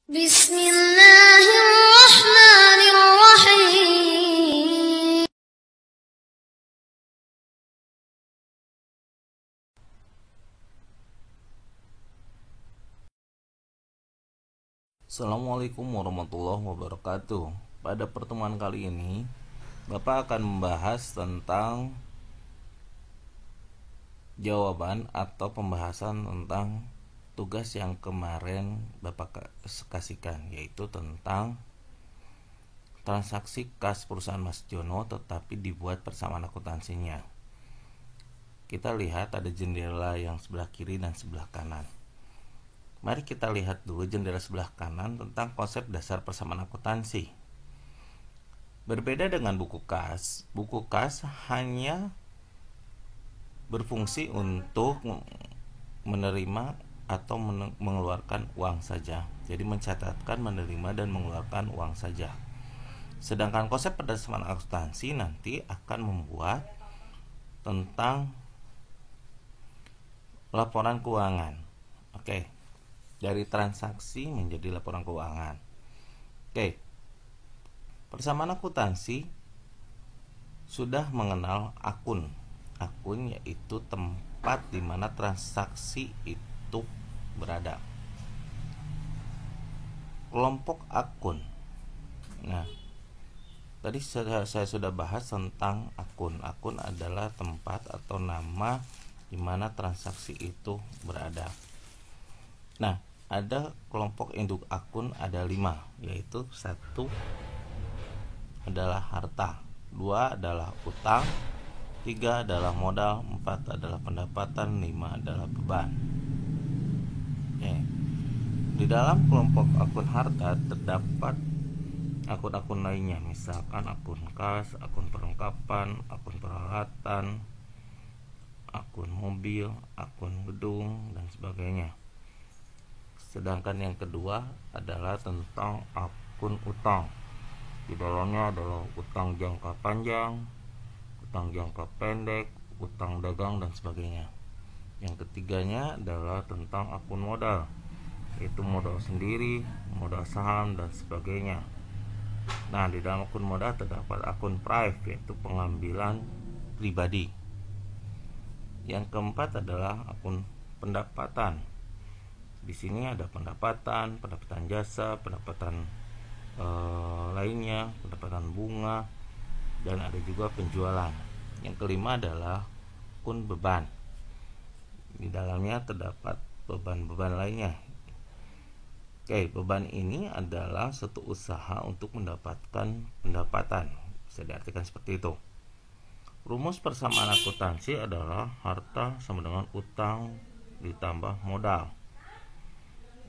Bismillahirrahmanirrahim. Assalamualaikum warahmatullahi wabarakatuh. Pada pertemuan kali ini, Bapak akan membahas tentang jawaban atau pembahasan tentang tugas yang kemarin Bapak kasihkan, yaitu tentang transaksi kas perusahaan Mas Jono tetapi dibuat persamaan akuntansinya. Kita lihat ada jendela yang sebelah kiri dan sebelah kanan. Mari kita lihat dulu jendela sebelah kanan tentang konsep dasar persamaan akuntansi. Berbeda dengan buku kas hanya berfungsi untuk menerima atau mengeluarkan uang saja. Jadi mencatatkan, menerima, dan mengeluarkan uang saja. Sedangkan konsep persamaan akuntansi nanti akan membuat tentang laporan keuangan. Oke. Dari transaksi menjadi laporan keuangan. Oke. Persamaan akuntansi sudah mengenal akun. Akun yaitu tempat di mana transaksi itu berada. Kelompok akun. Nah, tadi saya sudah bahas tentang akun. Akun adalah tempat atau nama di mana transaksi itu berada. Nah, ada kelompok induk akun ada 5, yaitu 1 adalah harta, 2 adalah utang, 3 adalah modal, 4 adalah pendapatan, 5 adalah beban. Oke. Di dalam kelompok akun harta terdapat akun-akun lainnya, misalkan akun kas, akun perlengkapan, akun peralatan, akun mobil, akun gedung, dan sebagainya. Sedangkan yang kedua adalah tentang akun utang. Di dalamnya adalah utang jangka panjang, utang jangka pendek, utang dagang, dan sebagainya. Yang ketiganya adalah tentang akun modal, yaitu modal sendiri, modal saham, dan sebagainya. Nah, di dalam akun modal terdapat akun private, yaitu pengambilan pribadi. Yang keempat adalah akun pendapatan. Di sini ada pendapatan jasa, pendapatan lainnya, pendapatan bunga, dan ada juga penjualan. Yang kelima adalah akun beban. Di dalamnya terdapat beban-beban lainnya. Oke, beban ini adalah suatu usaha untuk mendapatkan pendapatan. Bisa diartikan seperti itu. Rumus persamaan akuntansi adalah harta sama dengan utang ditambah modal.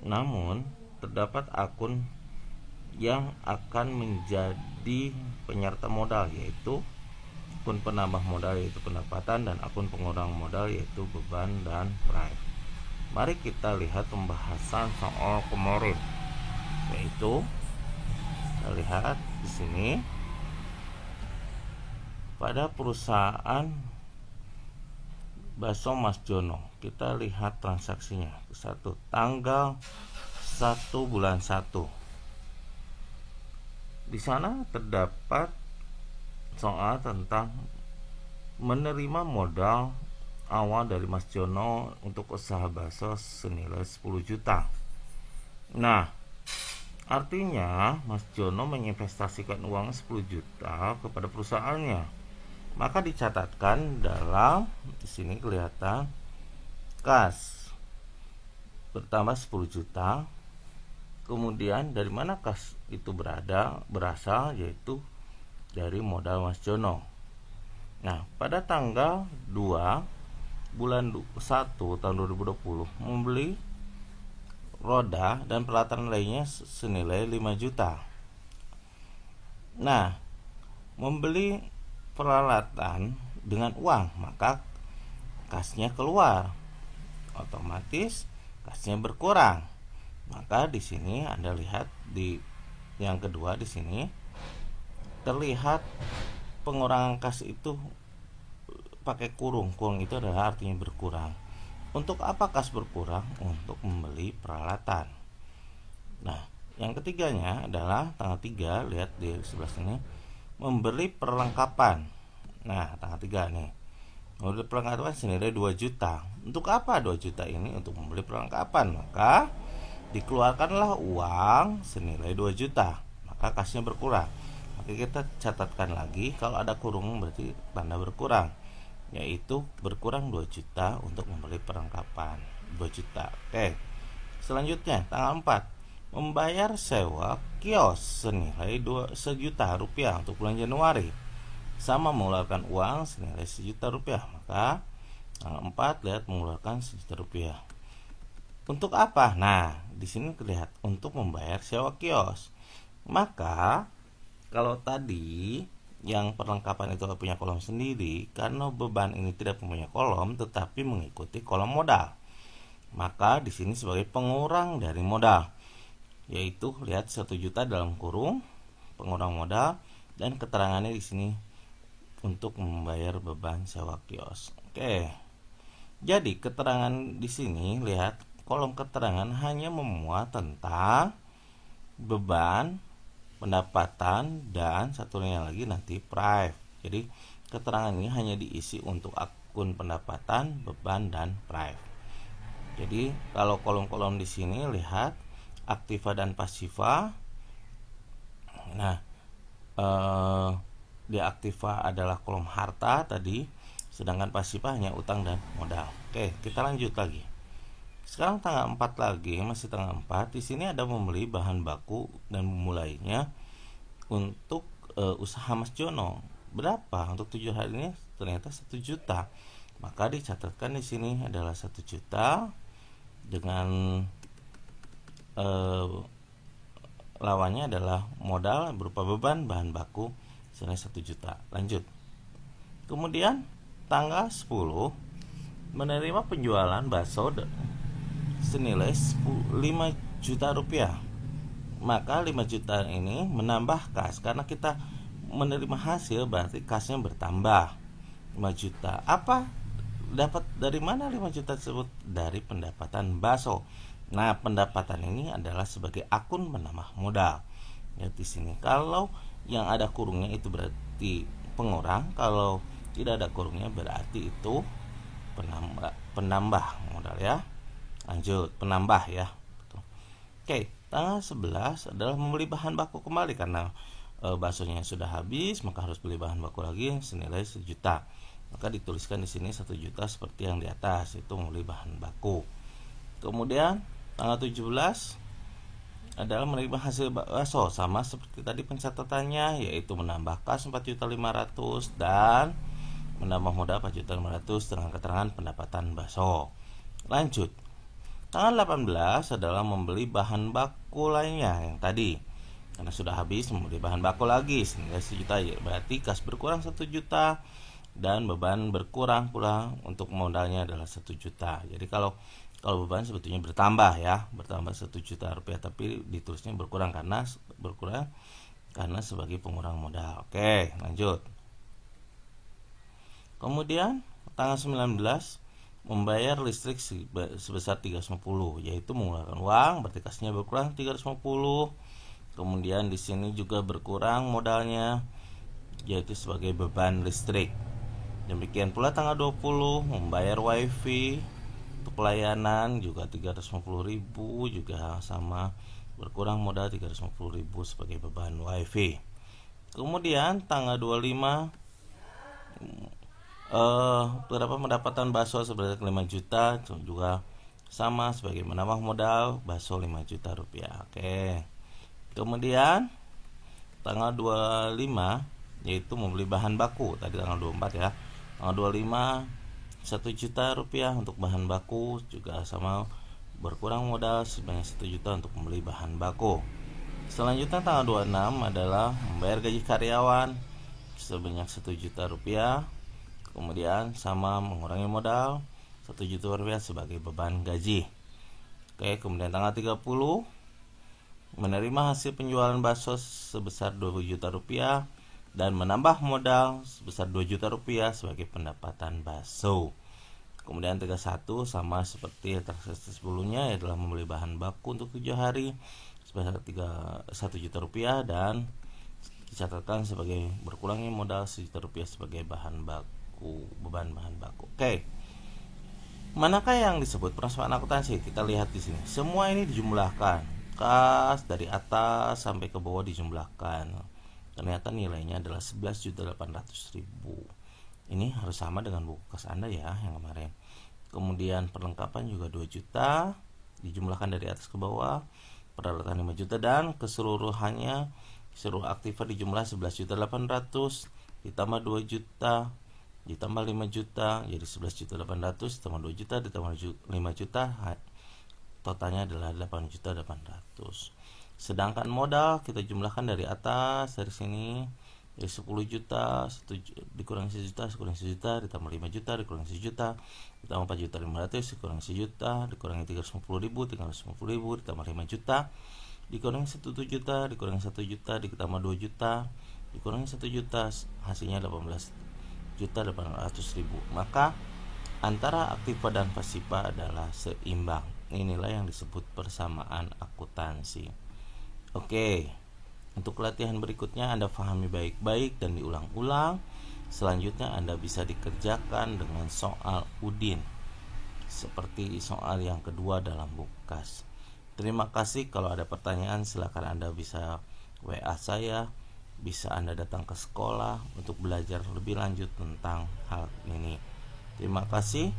Namun, terdapat akun yang akan menjadi penyerta modal, yaitu akun penambah modal yaitu pendapatan, dan akun pengurang modal yaitu beban dan price. Mari kita lihat pembahasan soal kemarin, yaitu kita lihat di sini pada perusahaan Bakso Mas Jono. Kita lihat transaksinya. 1 tanggal 1 bulan 1. Di sana terdapat soal tentang menerima modal awal dari Mas Jono untuk usaha bakso senilai 10 juta. Nah, artinya Mas Jono menginvestasikan uang 10 juta kepada perusahaannya. Maka dicatatkan dalam di sini kelihatan kas bertambah 10 juta. Kemudian dari mana kas itu berasal, yaitu dari modal Mas Jono. Nah, pada tanggal 2 bulan 1 tahun 2020 membeli roda dan peralatan lainnya senilai 5 juta. Nah, membeli peralatan dengan uang, maka kasnya keluar, otomatis kasnya berkurang. Maka di sini Anda lihat di yang kedua di sini terlihat pengurangan kas itu pakai kurung. Kurung itu adalah artinya berkurang. Untuk apa kas berkurang? Untuk membeli peralatan. Nah, Yang ketiganya adalah tanggal 3, lihat di sebelah sini, memberi perlengkapan. Nah, tanggal 3 nih. Memberi perlengkapan senilai 2 juta. Untuk apa 2 juta ini? Untuk membeli perlengkapan. Maka dikeluarkanlah uang senilai 2 juta. Maka kasnya berkurang. Maka kita catatkan lagi, kalau ada kurung berarti tanda berkurang, yaitu berkurang 2 juta untuk membeli perlengkapan. 2 juta. Oke. Selanjutnya tanggal 4, membayar sewa kios senilai 1 juta rupiah untuk bulan Januari, sama mengeluarkan uang senilai 1 juta rupiah. Maka tanggal 4 lihat mengeluarkan 1 juta rupiah. Untuk apa? Nah, di sini terlihat untuk membayar sewa kios. Maka kalau tadi yang perlengkapan itu punya kolom sendiri, karena beban ini tidak punya kolom tetapi mengikuti kolom modal, maka di sini sebagai pengurang dari modal, yaitu lihat 1 juta dalam kurung pengurang modal, dan keterangannya di sini untuk membayar beban sewa kios. Oke. Jadi keterangan di sini, lihat kolom keterangan hanya memuat tentang beban, pendapatan, dan satunya lagi nanti price. Jadi keterangan ini hanya diisi untuk akun pendapatan, beban, dan price. Jadi kalau kolom-kolom di sini lihat aktiva dan pasiva. Nah, di aktiva adalah kolom harta tadi, sedangkan pasiva hanya utang dan modal. Oke, kita lanjut lagi. Sekarang tanggal 4 lagi, masih tanggal 4. Di sini ada membeli bahan baku dan memulainya untuk usaha Mas Jono. Berapa? Untuk 7 hari ini ternyata 1 juta. Maka dicatatkan di sini adalah 1 juta dengan lawannya adalah modal berupa beban bahan baku senilai 1 juta. Lanjut. Kemudian tanggal 10 menerima penjualan bakso senilai 5 juta rupiah. Maka 5 juta ini menambah kas, karena kita menerima hasil berarti kasnya bertambah 5 juta. Apa? Dapat dari mana 5 juta tersebut? Dari pendapatan bakso. Nah, pendapatan ini adalah sebagai akun menambah modal. Ya, di sini kalau yang ada kurungnya itu berarti pengurang, kalau tidak ada kurungnya berarti itu penambah modal ya. Lanjut, penambah ya. Oke, tanggal 11 adalah membeli bahan baku kembali, karena baksonya sudah habis, maka harus beli bahan baku lagi senilai 1 juta. Maka dituliskan di sini 1 juta seperti yang di atas, itu membeli bahan baku. Kemudian tanggal 17 adalah menerima hasil bakso, sama seperti tadi pencatatannya, yaitu menambah kas 4.500.000 dan menambah modal 4.500.000 dengan keterangan pendapatan bakso. Lanjut. Tanggal 18 adalah membeli bahan baku lainnya yang tadi, karena sudah habis membeli bahan baku lagi senilai 1 juta, berarti kas berkurang 1 juta dan beban berkurang pula, untuk modalnya adalah 1 juta. Jadi kalau beban sebetulnya bertambah ya, bertambah 1 juta rupiah, tapi ditulisnya berkurang karena sebagai pengurang modal. Oke, lanjut. Kemudian tanggal 19 membayar listrik sebesar 350, yaitu mengeluarkan uang, berarti kasnya berkurang 350. Kemudian di sini juga berkurang modalnya, yaitu sebagai beban listrik. Demikian pula tanggal 20 membayar wifi untuk pelayanan juga 350.000, juga sama berkurang modal 350.000 sebagai beban wifi. Kemudian tanggal 25 berapa pendapatan bakso sebesar 5 juta, juga sama sebagai menambah modal bakso 5 juta rupiah. Oke. Kemudian tanggal 25 yaitu membeli bahan baku, tadi tanggal 24 ya. Tanggal 25 1 juta rupiah untuk bahan baku, juga sama berkurang modal sebanyak 1 juta untuk membeli bahan baku. Selanjutnya tanggal 26 adalah membayar gaji karyawan sebanyak 1 juta rupiah. Kemudian sama mengurangi modal 1 juta rupiah sebagai beban gaji. Oke, kemudian tanggal 30 menerima hasil penjualan bakso sebesar 2 juta rupiah dan menambah modal sebesar 2 juta rupiah sebagai pendapatan bakso. Kemudian 31 sama seperti transaksi sebelumnya, yaitu membeli bahan baku untuk 7 hari sebesar 1 juta rupiah, dan dicatatkan sebagai berkurangnya modal 1 juta rupiah sebagai beban bahan baku. Oke. Manakah yang disebut permasalahan akuntansi? Kita lihat di sini. Semua ini dijumlahkan. Kas dari atas sampai ke bawah dijumlahkan. Ternyata nilainya adalah 11.800.000. Ini harus sama dengan buku kas Anda ya yang kemarin. Kemudian perlengkapan juga 2 juta, dijumlahkan dari atas ke bawah. Peralatan 5 juta, dan keseluruhannya seluruh aktiva dijumlah 11.800.000 ditambah 2 juta ditambah 5 juta jadi 11.800.000 ditambah 2 juta ditambah 5 juta, totalnya adalah 8.800.000. Sedangkan modal kita jumlahkan dari atas, dari sini, dari 10 juta dikurangi 1 juta dikurangi 1 juta ditambah 5 juta dikurangi 1 juta ditambah 4.500.000 dikurangi 1 juta dikurangi 350.000 ditambah 5 juta dikurangi 1 juta dikurangi 1 juta ditambah 2 juta dikurangi 1 juta, hasilnya 18.800.000. Maka antara aktiva dan pasiva adalah seimbang. Inilah yang disebut persamaan akuntansi. Oke, untuk latihan berikutnya Anda pahami baik-baik dan diulang-ulang. Selanjutnya Anda bisa dikerjakan dengan soal udin, seperti soal yang kedua dalam buku kas. Terima kasih. Kalau ada pertanyaan silakan Anda bisa WA saya, bisa Anda datang ke sekolah untuk belajar lebih lanjut tentang hal ini. Terima kasih.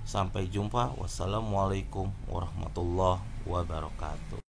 Sampai jumpa. Wassalamualaikum warahmatullahi wabarakatuh.